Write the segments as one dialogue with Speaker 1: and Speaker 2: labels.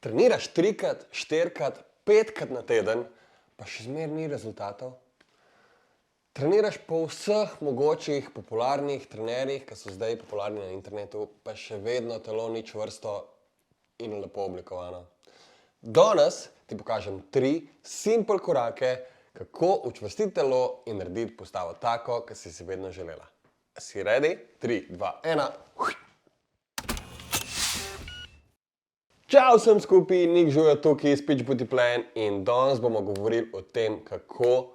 Speaker 1: Treniraš 3-krat, 4-krat, 5-krat na teden, pa še zmeraj ni rezultatov. Treniraš po vseh mogočih popularnih trenerjih, ki so zdaj popularni na internetu, pa še vedno telo ni čvrsto in lepo oblikovano. Danes ti pokažem 3 simple korake, kako učvrstiti telo in narediti postavo tako, kot si vedno želela. Si ready? 3, 2, 1. Čau vsem skupaj, Nik Žujo tukaj, Speech Booty Plan in danes bomo govorili o tem, kako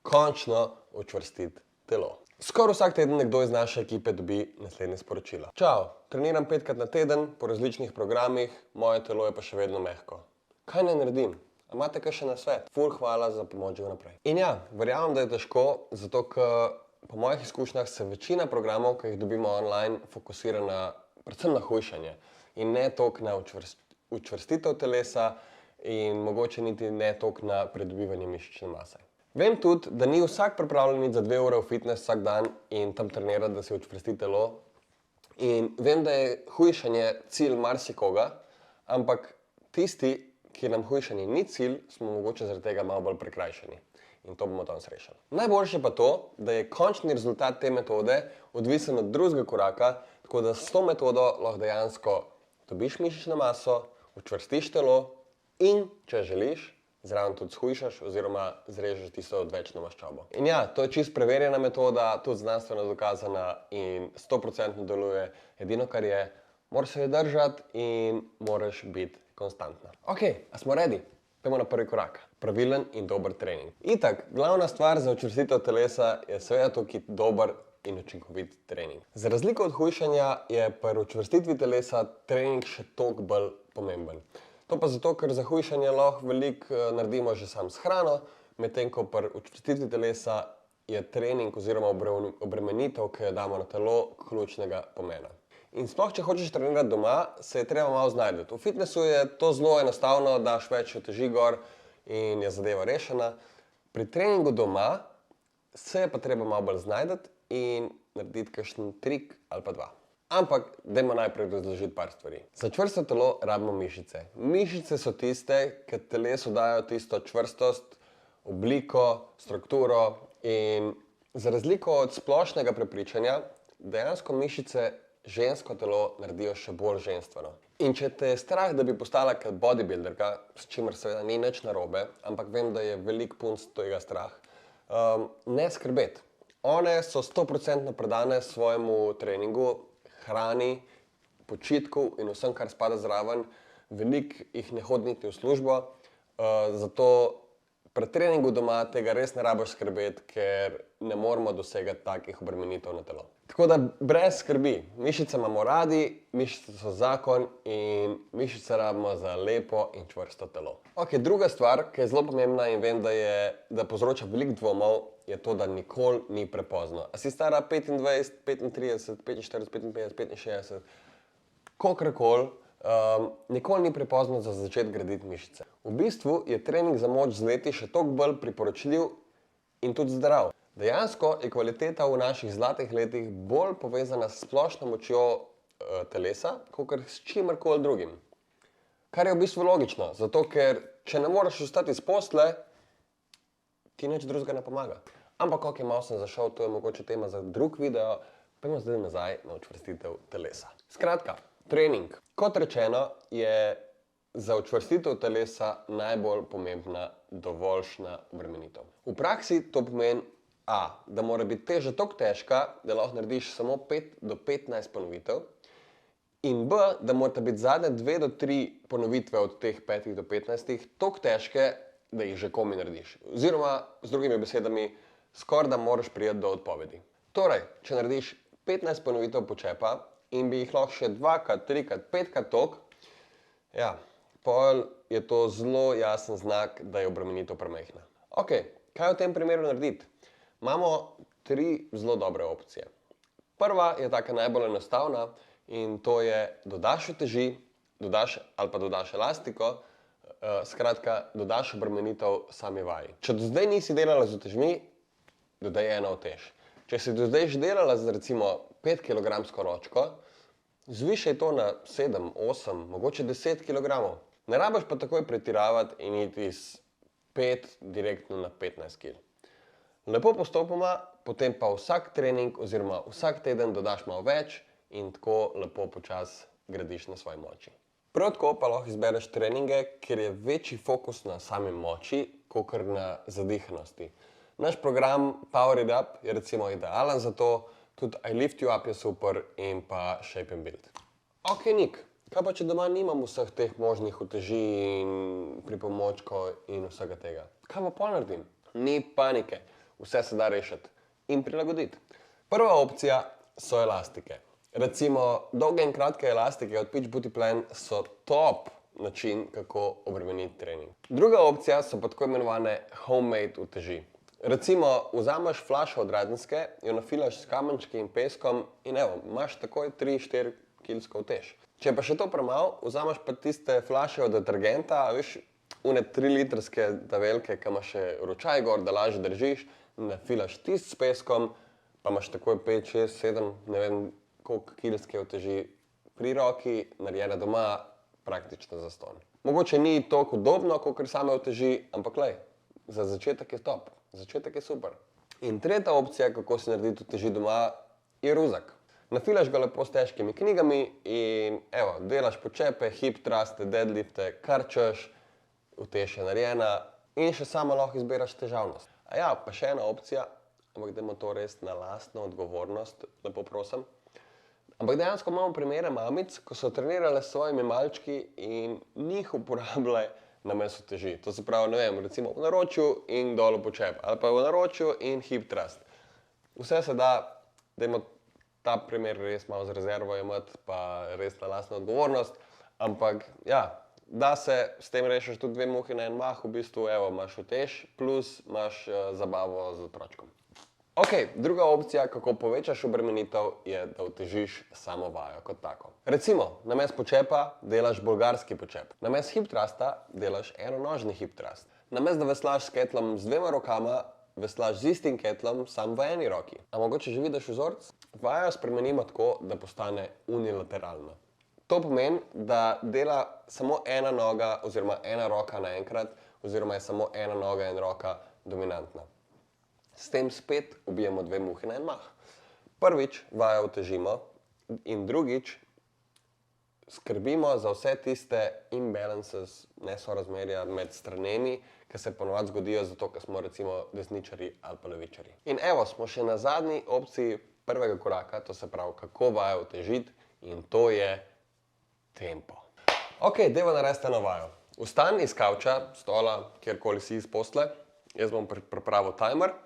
Speaker 1: končno učvrstiti telo. Skoraj vsak teden nekdo iz naše ekipe dobi naslednje sporočilo. Čau, treniram 5-krat na teden po različnih programih, moje telo je pa še vedno mehko. Kaj naj naredim? A imate kakšen nasvet? Ful hvala za pomoč že vnaprej. In ja, verjamem, da je težko, zato ker po mojih izkušnjah se večina programov, ki jih dobimo online, fokusira predvsem na hujšanje in ne toliko na učvrstitev telesa in mogoče niti ne toliko na pridobivanje mišične mase. Vem tudi, da ni vsak pripravljen iti za 2 ure v fitness vsak dan in tam trenirati, da si učvrsti telo. In vem, da je hujšanje cilj marsikoga, ampak tisti, ki nam hujšanje ni cilj, smo mogoče zaradi tega malo bolj prikrajšani. In to bomo danes rešili. Najboljše pa to, da je končni rezultat te metode odvisen od drugega koraka, tako da s to metodo lahko dejansko dobiš mišično maso, učvrstiš telo in, če želiš, zraven tudi shujšaš oziroma zrežeš tisto odvečno maščobo. In ja, to je čisto preverjena metoda, tudi znanstveno dokazana in 100% deluje. Edino, kar je, moraš se je držati in moraš biti konstantna. Ok, a smo ready? Pojmo na prvi korak. Pravilen in dober trening. Itak, glavna stvar za učvrstitev telesa je seveda tukaj dober in učinkovit trening. Za razliko od hujšanja je pri učvrstitvi telesa trening še toliko bolj pomemben. To pa zato, ker za hujšanje lahko veliko naredimo že sam s hrano, medtem ko pri učvrstitvi telesa je trening oziroma obremenitev, ki jo damo na telo, ključnega pomena. In sploh, če hočeš trenirati doma, se je treba malo znajti. V fitnessu je to zelo enostavno, daš več teži gor in je zadeva rešena. Pri treningu doma se je pa treba malo bolj znajti in narediti kakšen trik ali pa 2. Ampak, dajmo najprej razložiti par stvari. Za čvrsto telo rabimo mišice. Mišice so tiste, ki telesu dajo tisto čvrstost, obliko, strukturo in za razliko od splošnega prepričanja, dejansko mišice žensko telo naredijo še bolj ženstveno. In če te je strah, da bi postala kot bodybuilderka, s čimer seveda ni nič narobe, ampak vem, da je veliko punc tega strah, ne skrbeti. One so 100% predane svojemu treningu, hrani, počitku in vsem, kar spada zraven. Veliko jih ne hodi niti v službo, zato pri treningu doma tega res ne rabiš skrbeti, ker ne moramo dosegati takih obremenitev na telo. Tako da brez skrbi, mišice imamo radi, mišice so zakon in mišice rabimo za lepo in čvrsto telo. Ok, druga stvar, ki je zelo pomembna in vem, da povzroča veliko dvomov, je to, da nikoli ni prepozno. A si stara 25, 35, 45, 55, 65, kakorkoli, nikoli ni prepozno za začeti graditi mišice. V bistvu je trening za moč z leti še toliko bolj priporočljiv in tudi zdrav. Dejansko je kvaliteta v naših zlatih letih bolj povezana s splošno močjo telesa, kakor s čimerkoli drugim. Kar je v bistvu logično, zato ker če ne moreš vstati iz postelje, ti nič drugega ne pomaga. Ampak ok, malo sem zašel, to je mogoče tema za drug video, pojmo zdaj nazaj na učvrstitev telesa. Skratka, trening. Kot rečeno, je za učvrstitev telesa najbolj pomembna dovoljšna obremenitev. V praksi to pomeni A, da mora biti teža toliko težka, da lahko narediš samo 5 do 15 ponovitev, in B, da morata biti zadnje 2 do 3 ponovitve od teh 5 do 15 toliko težke, da jih že komaj narediš. Oziroma, z drugimi besedami, skoraj da moraš priti do odpovedi. Torej, če narediš 15 ponovitev počepa in bi jih lahko še 2-krat, 3-krat, 5-krat toliko, ja, pol je to zelo jasen znak, da je obremenitev premajhna. Ok, kaj v tem primeru narediti? Imamo 3 zelo dobre opcije. Prva je taka najbolj enostavna in to je dodaš uteži, dodaš elastiko, skratka, dodaš obremenitev sami vaji. Če do zdaj nisi delala z utežmi, dodaj eno utež. Če si do zdaj že delala z recimo 5 kg ročko, zvišaj to na 7, 8, mogoče 10 kg. Ne rabiš pa takoj pretiravati in iti iz 5 direktno na 15 kg. Lepo postopoma, potem pa vsak trening oziroma vsak teden dodaš malo več in tako lepo počasi gradiš na svoji moči. Prav tako pa lahko izbereš treninge, kjer je večji fokus na sami moči, kakor na zadihanosti. Naš program Power It Up je recimo idealen za to, tudi I Lift You Up je super in pa Shape and Build. Ok, Nik, kaj pa če doma nimam vseh teh možnih uteži in pripomočkov in vsega tega? Kaj pa pol naredim? Ni panike, vse se da rešiti in prilagoditi. Prva opcija so elastike. Recimo, dolge in kratke elastike od Peach Booty Plan so top način, kako obremeniti trening. Druga opcija so pa tako imenovane homemade uteži. Recimo, vzameš flašo od Radenske, jo nafilaš s kamenčki in peskom in evo, imaš takoj 3-4 kilsko utež. Če pa še to premalo, vzameš pa tiste flaše od detergenta, veš, une 3-litrske tavelke, ki imaš še ročaj gor, da lažje držiš, nafilaš tist s peskom, pa imaš takoj 5, 6, 7, ne vem, koliko kilske uteži pri roki, narejene doma, praktično zastonj. Mogoče ni toliko udobno, kakor same uteži, ampak lej, za začetek je top, začetek je super. In tretja opcija, kako si narediti uteži doma, je ruzak. Nafilaš ga lepo s težkimi knjigami in evo, delaš počepe, hip thruste, deadlifte, kar češ, utež je narejena in še sama lahko izbiraš težavnost. A ja, pa še ena opcija, ampak dajmo to res na lastno odgovornost, lepo prosim. Ampak dejansko imamo primere mamic, ko so trenirale s svojimi malčki in njih uporabljale namesto uteži. To se pravi, ne vem, recimo v naročju in dolo počep, ali pa v naročju in hip thrust. Vse se da, dajmo ta primer res malo z rezervo imeti, pa res na lastno odgovornost, ampak ja, da se s tem rešiš tudi 2 muhi na en mah, v bistvu, evo, imaš utež, plus imaš zabavo z otročkom. Ok, druga opcija, kako povečaš obremenitev, je, da utežiš samo vajo kot tako. Recimo, namesto počepa delaš bolgarski počep, namesto hip thrusta delaš enonožni hip thrust. Namesto da veslaš s ketlom z 2 rokama, veslaš z istim ketlom samo v eni roki. A mogoče že vidiš vzorec? Vajo spremenimo tako, da postane unilateralna. To pomeni, da dela samo ena noga oziroma ena roka naenkrat, oziroma je samo ena noga in roka dominantna. S tem spet ubijemo 2 muhi na en mah. Prvič vajo utežimo in drugič skrbimo za vse tiste imbalances, nesorazmerja med stranemi, ki se ponovadi zgodijo zato, ker smo recimo desničarji ali pa levičarji. In evo, smo še na zadnji opciji prvega koraka, to se pravi, kako vajo utežiti in to je tempo. Ok, dajmo narediti eno vajo. Vstani iz kavča, stola, kjerkoli si iz posle, jaz bom pripravil timer.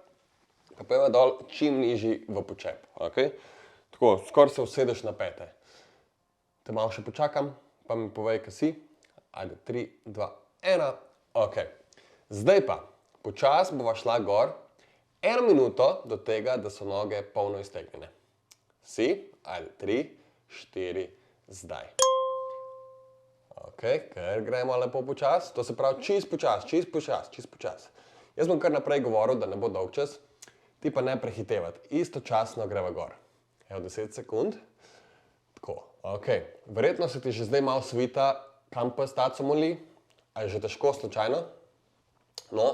Speaker 1: Pa pojva dol čim nižji v počep, ok? Tako, skoraj se usedeš na pete. Te malo še počakam, pa mi povej, kaj si. Ajde, 3, 2, 1, ok. Zdaj pa, počasi bova šla gor, 1 minuto do tega, da so noge polno iztegnjene. Si? Ajde, 3, 4, zdaj. Ok, ker gremo lepo počasi, to se pravi čist počasi. Jaz bom kar naprej govoril, da ne bo dolg čas. Ti pa ne prehitevati, istočasno greva gor. Evo 10 sekund. Tako, ok. Verjetno se ti že zdaj malo svita, kam pa staco moli, a je že težko slučajno. No,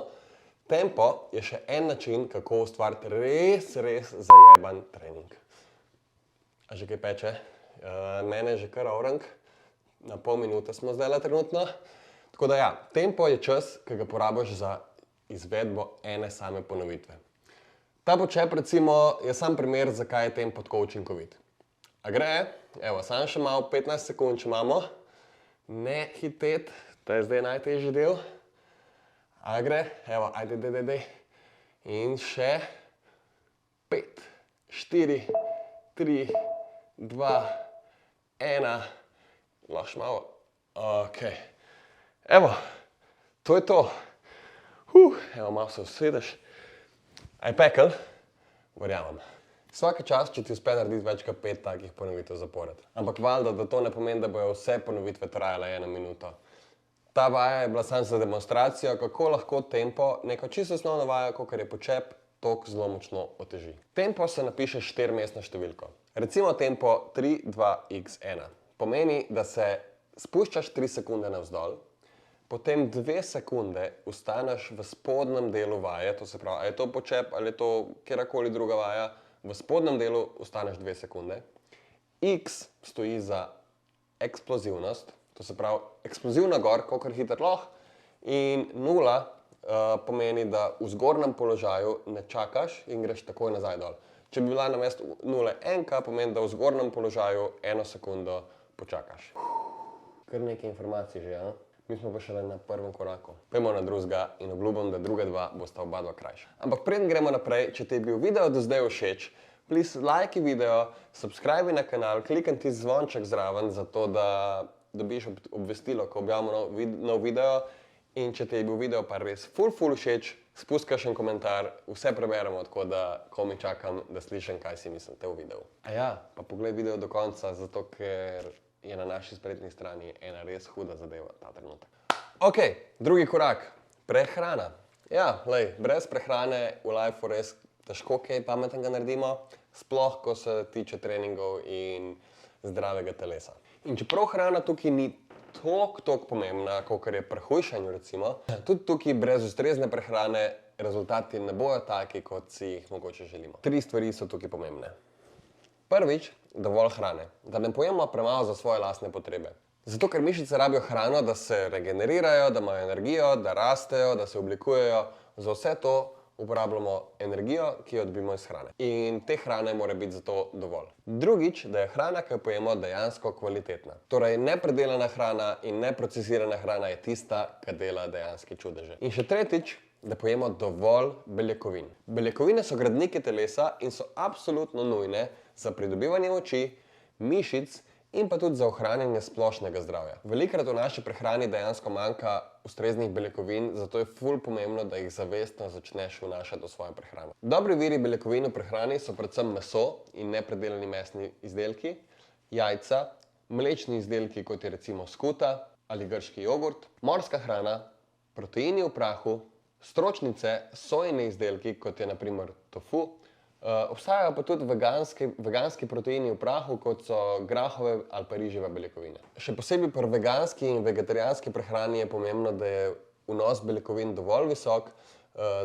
Speaker 1: tempo je še en način, kako ustvariti res zajeban trening. A že kaj peče? Mene je že kar orang, na pol minute smo zdajle trenutno. Tako da ja, tempo je čas, ki ga porabiš za izvedbo ene same ponovitve. Ta počep recimo je sam primer, zakaj je tempo tako učinkovit. A gre? Evo, samo še malo, 15 sekund, če imamo. Ne hiteti, to je zdaj najtežji del. A gre? Evo, ajde, dej. In še 5, 4, 3, 2, 1. Lahko malo. Ok. Evo, to je to. Evo, malo se usedeš. Aj pekel? Verjamem. Vsaka čas, če ti uspe narediti več kot 5 takih ponovitev zapored. Ampak valjda, da to ne pomeni, da bojo vse ponovitve trajale 1 minuto. Ta vaja je bila samo za demonstracijo, kako lahko tempo, neko čisto osnovno vajo, kakor je počep, toliko zelo močno oteži. Tempo se napiše 4-mestno številko. Recimo tempo 3, 2, x, 1. Pomeni, da se spuščaš 3 sekunde navzdol, potem 2 sekunde ostaneš v spodnjem delu vaje, to se pravi, ali je to počep, ali je to kjerkoli druga vaja, v spodnjem delu ostaneš 2 sekunde. X stoji za eksplozivnost, to se pravi, eksplozivna gor, kolikor hiter lahko, in 0 pomeni, da v zgornjem položaju ne čakaš in greš takoj nazaj dol. Če bi bila namesto 0 enka, pomeni, da v zgornjem položaju 1 sekundo počakaš. Kar nekaj informacij že, ja? Mi smo pa šele na prvem koraku. Pojmo na drugega in obljubim, da druga dva bosta oba dva krajša. Ampak preden gremo naprej, če ti je bil video do zdaj všeč, please like video, subscribe na kanal, klikni ti zvonček zraven, zato da dobiš obvestilo, ko objavimo nov video. In če ti je bil video pa res ful všeč, spusti kakšen komentar, vse preberemo, tako da komaj čakam, da slišim, kaj si mislite v videu. A ja, pa poglej video do konca, zato ker je na naši spletni strani ena res huda zadeva ta trenutek. Ok, drugi korak, prehrana. Ja, lej, brez prehrane v lifeu res težko kaj pametnega naredimo, sploh ko se tiče treningov in zdravega telesa. In čeprav hrana tukaj ni toliko pomembna, kot je pri hujšanju recimo, tudi tukaj brez ustrezne prehrane rezultati ne bojo taki, kot si jih mogoče želimo. 3 stvari so tukaj pomembne. Prvič, dovolj hrane, da ne pojemo premalo za svoje lastne potrebe. Zato, ker mišice rabijo hrano, da se regenerirajo, da imajo energijo, da rastejo, da se oblikujejo. Za vse to uporabljamo energijo, ki jo dobimo iz hrane. In te hrane mora biti zato dovolj. Drugič, da je hrana, ki jo pojemo, dejansko kvalitetna. Torej, nepredelana hrana in neprocesirana hrana je tista, ki dela dejanski čudeže. In še tretjič, da pojemo dovolj beljakovin. Beljakovine so gradniki telesa in so absolutno nujne za pridobivanje moči, mišic in pa tudi za ohranjanje splošnega zdravja. Velikokrat v naši prehrani dejansko manjka ustreznih beljakovin, zato je ful pomembno, da jih zavestno začneš vnašati v svojo prehrano. Dobri viri beljakovin v prehrani so predvsem meso in nepredelani mesni izdelki, jajca, mlečni izdelki, kot je recimo skuta ali grški jogurt, morska hrana, proteini v prahu, stročnice, sojini izdelki, kot je na primer tofu. Obstajajo pa tudi veganski proteini v prahu, kot so grahove ali pa riževe beljakovine. Še posebej pri veganski in vegetarijanski prehrani je pomembno, da je vnos beljakovin dovolj visok,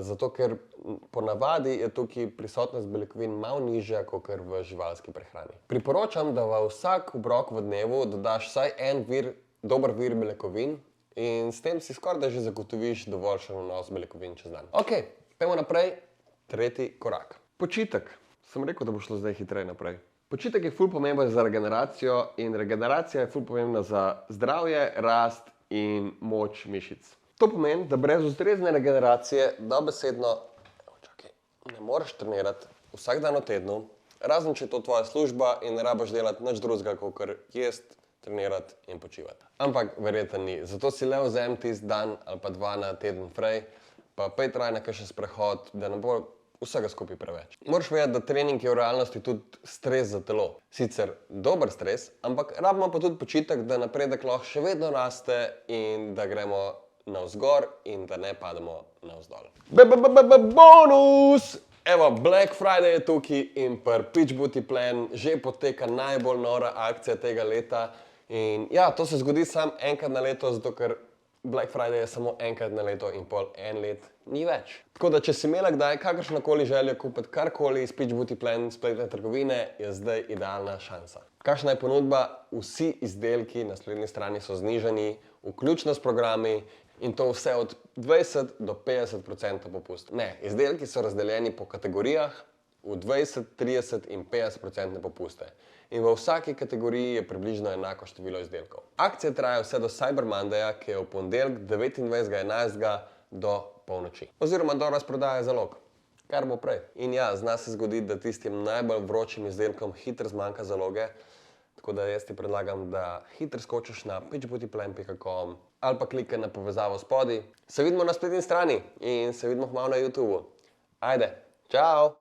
Speaker 1: zato ker po navadi je tukaj prisotnost beljakovin malo nižja, kot v živalski prehrani. Priporočam, da v vsak obrok v dnevu dodaš vsaj en dober vir beljakovin, in s tem si skoraj da že zagotoviš dovoljšen vnos beljakovin čez dan. Ok, pojmo naprej, tretji korak. Počitek. Sem rekel, da bo šlo zdaj hitreje naprej. Počitek je ful pomemben za regeneracijo in regeneracija je ful pomembna za zdravje, rast in moč mišic. To pomeni, da brez ustrezne regeneracije dobesedno ne moreš trenirati vsak dan v tednu, razen če je to tvoja služba in ne rabiš delati nič drugega, kot jesti, trenirati in počivati. Ampak verjetno ni. Zato si le vzemi tisti dan ali pa 2 na teden prej, pa pej traj na kakšen sprehod, da ne bo vsega skupaj preveč. Moraš vedeti, da trening je v realnosti tudi stres za telo. Sicer dober stres, ampak rabimo pa tudi počitek, da napredek lahko še vedno raste in da gremo navzgor in da ne pademo navzdol. Bonus! Evo, Black Friday je tukaj in pri Pitch Booty Plan že poteka najbolj nora akcija tega leta. In ja, to se zgodi samo enkrat na leto, zato ker Black Friday je samo enkrat na leto in pol en let ni več. Tako da, če si imela kdaj kakršnokoli željo kupiti karkoli iz Pitch Booty Plan spletne trgovine, je zdaj idealna šansa. Kakšna je ponudba? Vsi izdelki na spletni strani so znižani, vključno s programi, in to vse od 20 do 50% popusta. Ne, izdelki so razdeljeni po kategorijah v 20, 30 in 50% popuste. In v vsaki kategoriji je približno enako število izdelkov. Akcija traja vse do Cyber Mondaya, ki je v ponedeljek 29.11. do polnoči. Oziroma do razprodaje zalog. Kar bo prej. In ja, zna se zgoditi, da tistim najbolj vročim izdelkom hitro zmanjka zaloge. Tako da jaz ti predlagam, da hitro skočiš na pitchbootyplan.com ali pa klikaj na povezavo spodaj. Se vidimo na spletni strani in se vidimo kmalu na YouTubeu. Ajde, čau!